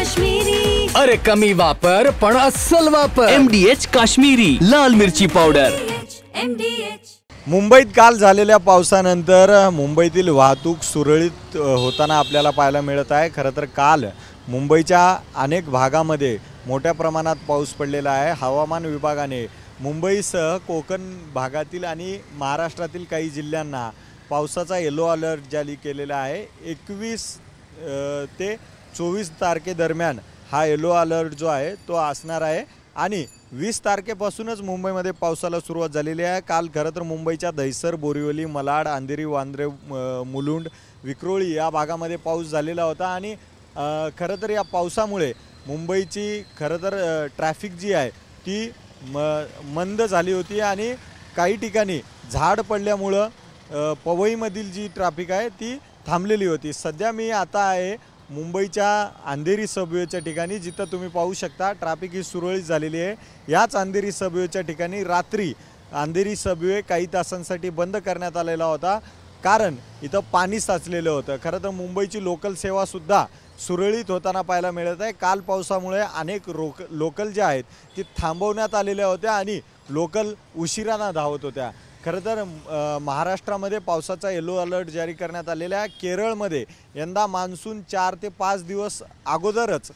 काश्मीरी. अरे कमी वापर पण अस्सल वापर. MDH काश्मीरी लाल मिरची पावडर. MDH. मुंबईत काल झालेल्या पावसानंतर मुंबईतील वाहतूक सुरळीत होताना आपल्याला पाहायला मिळत आहे. खरं तर काल मुंबईच्या अनेक भागामध्ये मोठ्या प्रमाणात पाऊस पडलेला आहे. हवामान विभागाने मुंबईसह कोकण भागातील आणि महाराष्ट्रातील काही जिल्ह्यांना पावसाचा येलो अलर्ट जारी केलेला आहे. 21 ते 24 तारखेदरम्यान हा येलो अलर्ट जो आहे तो असणार आहे आणि 20 तारखेपासूनच मुंबईमध्ये पावसाला सुरुवात झालेली आहे. काल खरं तर मुंबईच्या दहिसर, बोरिवली, महाड, अंधेरी, वांद्रे, मुलुंड, विक्रोळी या भागामध्ये पाऊस झालेला होता आणि खरं तर या पावसामुळे मुंबईची खरं तर ट्रॅफिक जी आहे ती मंद झाली होती आणि काही ठिकाणी झाड पडल्यामुळं पवईमधील जी ट्रॅफिक आहे ती थांबलेली होती. सध्या मी आता आहे मुंबईच्या अंधेरी सबवेच्या ठिकाणी, जिथं तुम्ही पाहू शकता ट्रॅफिक ही सुरळीत झालेली आहे. याच अंधेरी सबवेच्या ठिकाणी रात्री अंधेरी सबवे काही तासांसाठी बंद करण्यात आलेला होता, कारण इथं पाणी साचलेलं होतं. खरं तर मुंबईची लोकल सेवासुद्धा सुरळीत होताना पाहायला मिळत आहे. काल पावसामुळे अनेक लोकल ज्या आहेत ती थांबवण्यात आलेल्या होत्या आणि लोकल उशिरानं धावत होत्या. खरं तर महाराष्ट्रामध्ये पावसाचा येलो अलर्ट जारी करण्यात आलेला आहे. केरळमध्ये यंदा मान्सून 4 ते 5 दिवस अगोदरच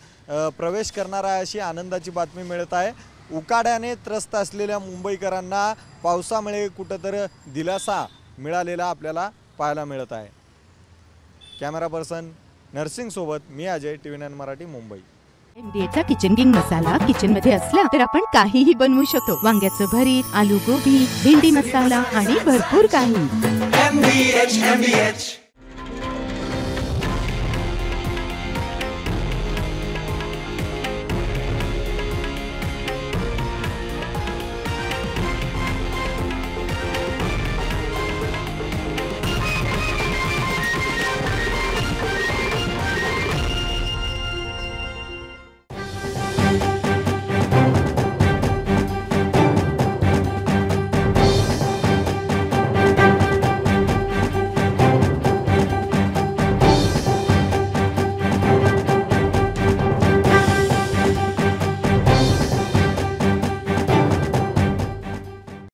प्रवेश करणार आहे अशी आनंदाची बातमी मिळत आहे. उकाड्याने त्रस्त असलेल्या मुंबईकरांना पावसामुळे कुठंतरी दिलासा मिळालेला आपल्याला पाहायला मिळत आहे. कॅमेरा पर्सन नरसिंगसोबत मी अजय, TV9 मराठी, मुंबई. MDHचा किचन किंग मसाला किचन मध्ये असला तर आपण काहीही बनवू शकतो. वांग्याचं भरीत, आलू गोबी, भेंडी मसाला आणि भरपूर काही. MDH